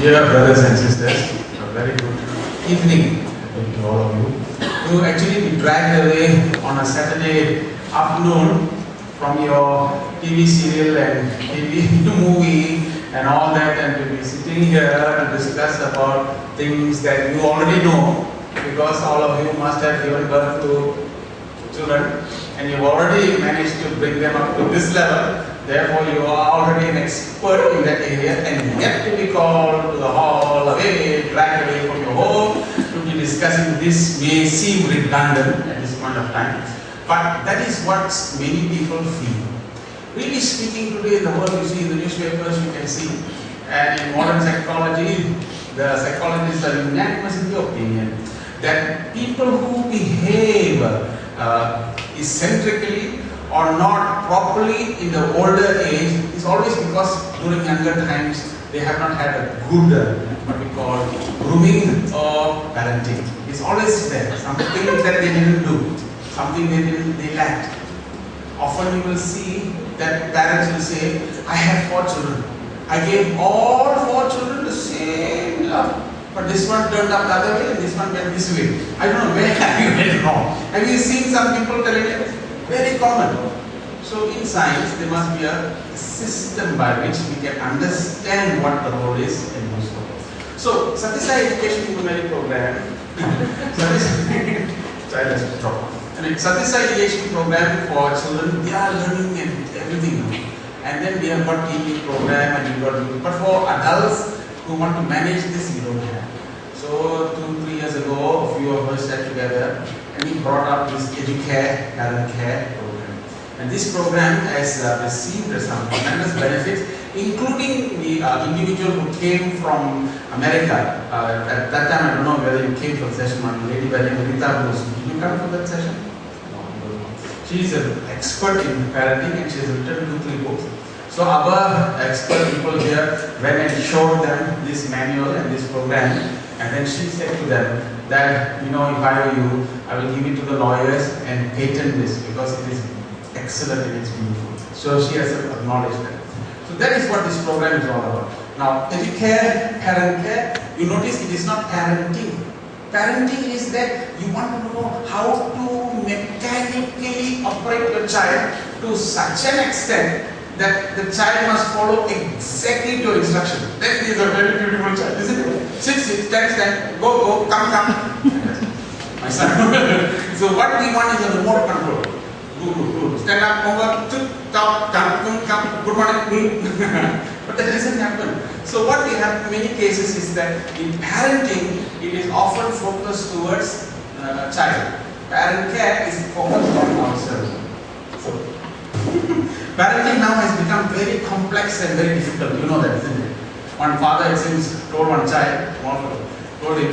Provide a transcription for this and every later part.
Dear brothers and sisters, a very good evening to all of you. You actually be dragged away on a Saturday afternoon from your TV serial and TV movie and all that, and to be sitting here to discuss about things that you already know, because all of you must have given birth to children and you've already managed to bring them up to this level. Therefore, you are already an expert in that area, and yet to be called to the hall away, dragged away from your home to be discussing this may seem redundant at this point of time, but that is what many people feel. Really speaking, today in the world, you see in the newspapers, you can see, and in modern psychology, the psychologists are unanimous in the opinion that people who behave eccentrically or not properly in the older age is always because during younger times they have not had a good what we call grooming or parenting. It's always there, something that they didn't do, something they lacked. Often you will see that parents will say, I have 4 children. I gave all 4 children the same love. But this one turned up the other way and this one went this way. I don't know where have you went wrong. Have you seen some people telling it? Very common. So in science, there must be a system by which we can understand what the role is and do so. So, Satisai Education Humanity Program, Satisai Education Program for children, they are learning and everything. And then we have got TV program and we got, but for adults who want to manage this, we don't have. So 2-3 years ago, a few of us sat together and we brought up this ParentCare program. And this program has received some tremendous benefits, including the individual who came from America. At that time, I don't know whether you came for the session, one lady by the name of Rita Bruce. Did you come for that session? No. She is an expert in parenting and she has written 2-3 books. So our expert people here went and showed them this manual and this program, and then she said to them that, you know, if I were you, I will give it to the lawyers and patent this because it is excellent and it's beautiful. So she has acknowledged that. So that is what this program is all about. Now, Educare, ParentCare, you notice it is not parenting. Parenting is that you want to know how to mechanically operate your child to such an extent that the child must follow exactly your instruction. That is a very beautiful child, isn't it? Sit, stand, go, come. My son. So what we want is a remote control. Go. Stand up, over, come, good morning. But that doesn't happen. So what we have in many cases is that in parenting, it is often focused towards child. ParentCare is focused on ourselves. So, parenting now has become very complex and very difficult. You know that, isn't it? One father, it seems, told one child, told him,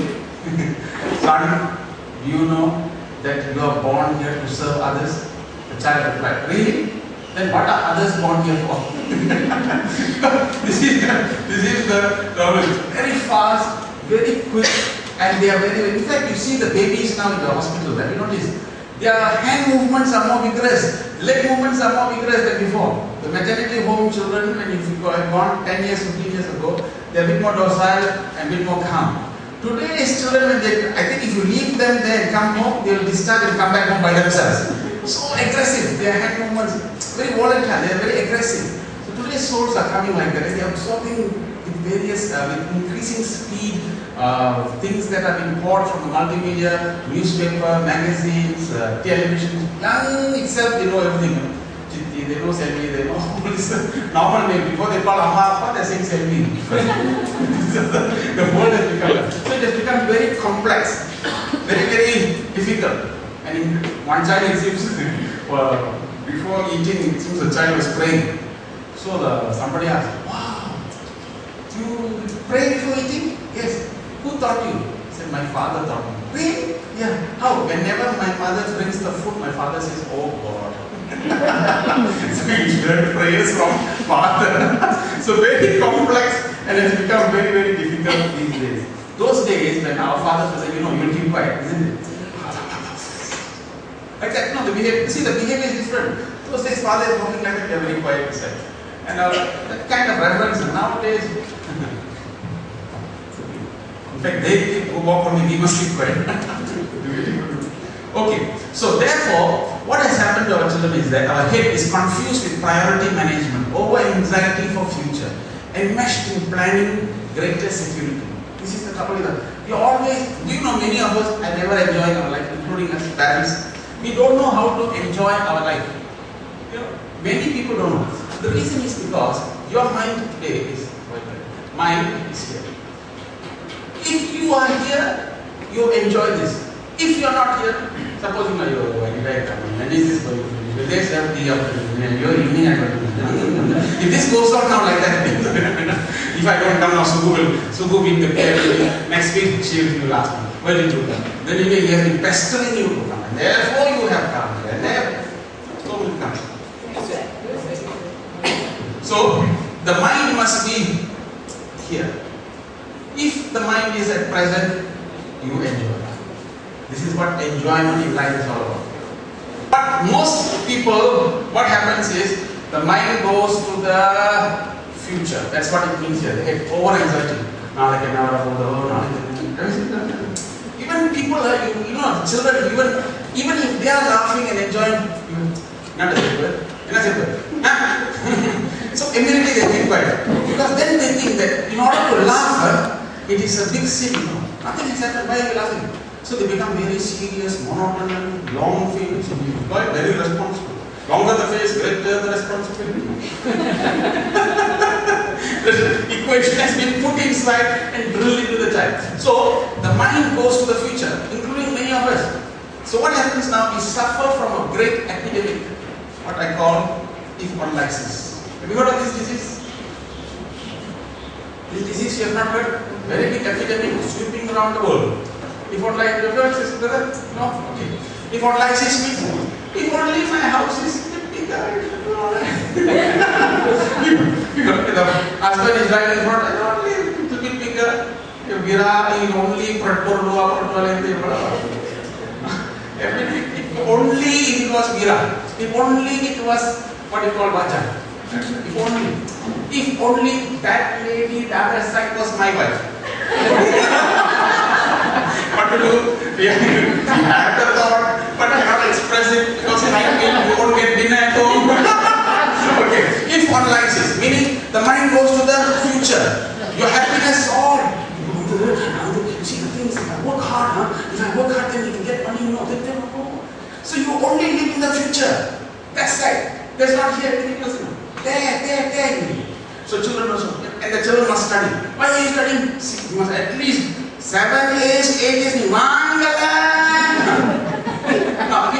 son, do you know that you are born here to serve others? The child replied, really? Then what are others born here for? This is the knowledge. Very fast, very quick, and they are very, in fact, you see the babies now in the hospital, have you noticed? Their hand movements are more vigorous, leg movements are more vigorous than before. The maternity home children, when if you have gone 10 years, 15 years ago, they are a bit more docile and a bit more calm. Today's children, when they, I think if you leave them there and come home, they will discharge and come back home by themselves. So aggressive, their hand movements, very volatile, they are very aggressive. So today's souls are coming like that, they are absorbing with various, with increasing speed, things that are being poured from the multimedia, newspaper, magazines, television. Young itself, they know everything. Chitti, they know Selvi, they know all this normal name. Before they call Amma Appa, they are saying Selvi. The world has become, so it has become very complex, very difficult. And in one child, it seems, before eating, it seems the child was praying. So somebody asked, wow, you pray before eating? Yes. Who taught you? He said, my father taught me. Really? Yeah. How? Whenever my mother brings the food, my father says, oh God. So he learned prayers from father. So very complex and it's become very difficult these days. Those days when our fathers would say, you know, you'll keep quiet, isn't it? Like that, no, the behavior is different. Those days father is walking like that, they are very quiet beside. And that kind of reverence nowadays, fact, they walk on me, we must keep quiet. Okay, so therefore, what has happened to our children is that our head is confused with priority management, over anxiety for future, enmeshed in planning greater security. This is the trouble with us. We always, do you know, many of us are never enjoying our life, including us parents. We don't know how to enjoy our life. You know, many people don't know. The reason is because your mind today is mine is here. If you are here, you enjoy this. If you are not here, suppose you know you're retired and this is for you. They serve the afternoon, your evening and if this goes on now like that, if I don't come now, Sugu will be prepared. Next week she will ask me, why did you come? Then he has been pestering you to come, and therefore you have come, and therefore so will come. So the mind must be here. If the mind is at present, you enjoy. This is what enjoyment in life is all about. But most people, what happens is, the mind goes to the future. That's what it means here. They have over anxiety. Now they can never afford the world. Even people, you know, children, even if they are laughing and enjoying, not a simple. So immediately they think quiet. Because then they think that in order to laugh, it is a big sin. No? Nothing has happened. Why are you laughing? So they become very serious, monotonous, long face, very responsible. Longer the face, greater the responsibility. The equation has been put inside and drilled into the child. So the mind goes to the future, including many of us. So what happens now? We suffer from a great epidemic, what I call if one likes this. Have you heard of this disease? This disease you have not heard? Very big epidemic sweeping around the world. If one likes your church, brother? No? Okay. If one likes his meat, if only my house is bigger. The husband is right in front, only a little bit bigger. If only if it was Vira, if only it was what you call Vacha. If only that lady, the other side was my wife. What to do? We have the thought, but cannot express it because we won't get dinner at home. Okay, if one likes it, meaning the mind goes to the future. Your happiness all. See, the thing is, if I work hard, if I work hard, then you can get money, So you only live in the future. That's right. There's not here anything else. There. So children also, and the children must study. Why are you studying? You must at least 7 years, 8 years, Now,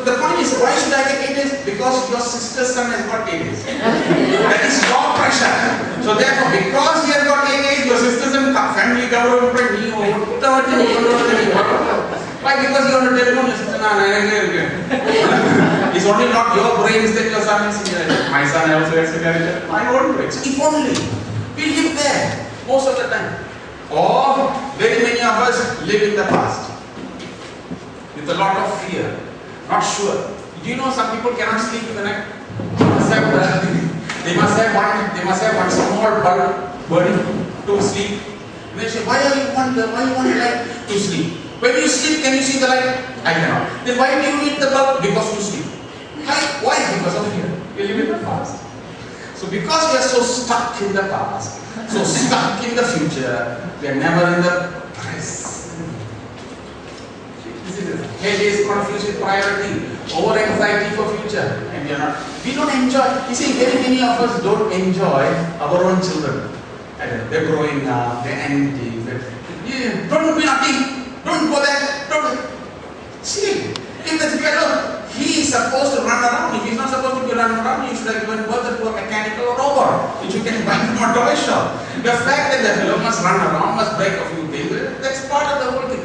the point is, why should I get 8 years? Because your sister's son has got 8 years. That is your pressure. So therefore, because he has got 8 years, your sister's son, family government, why? Because you want to telephone your sister, it's only not your brains that your son is here. My son also has a my own brains. If only we live there most of the time. Or very many of us live in the past with a lot of fear, not sure. Do you know some people cannot sleep in the night? They must have one small bulb burning to sleep. And they say, why you want the light to sleep? When you sleep, can you see the light? I cannot. Then why do you need the bulb? Because you sleep. Why? Because of fear. We live in the past. So because we are so stuck in the past, so stuck in the future, we are never in the present. Head is confused with priority, over anxiety for future, and we don't enjoy. You see, very many of us don't enjoy our own children. They're growing up, they're empty. Don't be naughty. Don't go there. Don't. See, if the fellow, he is supposed to run around. If he's not supposed to be running around, you should have given birth to a mechanical robot, which you can buy from a toy shop. The fact that the fellow must run around, must break a few things, that's part of the whole thing.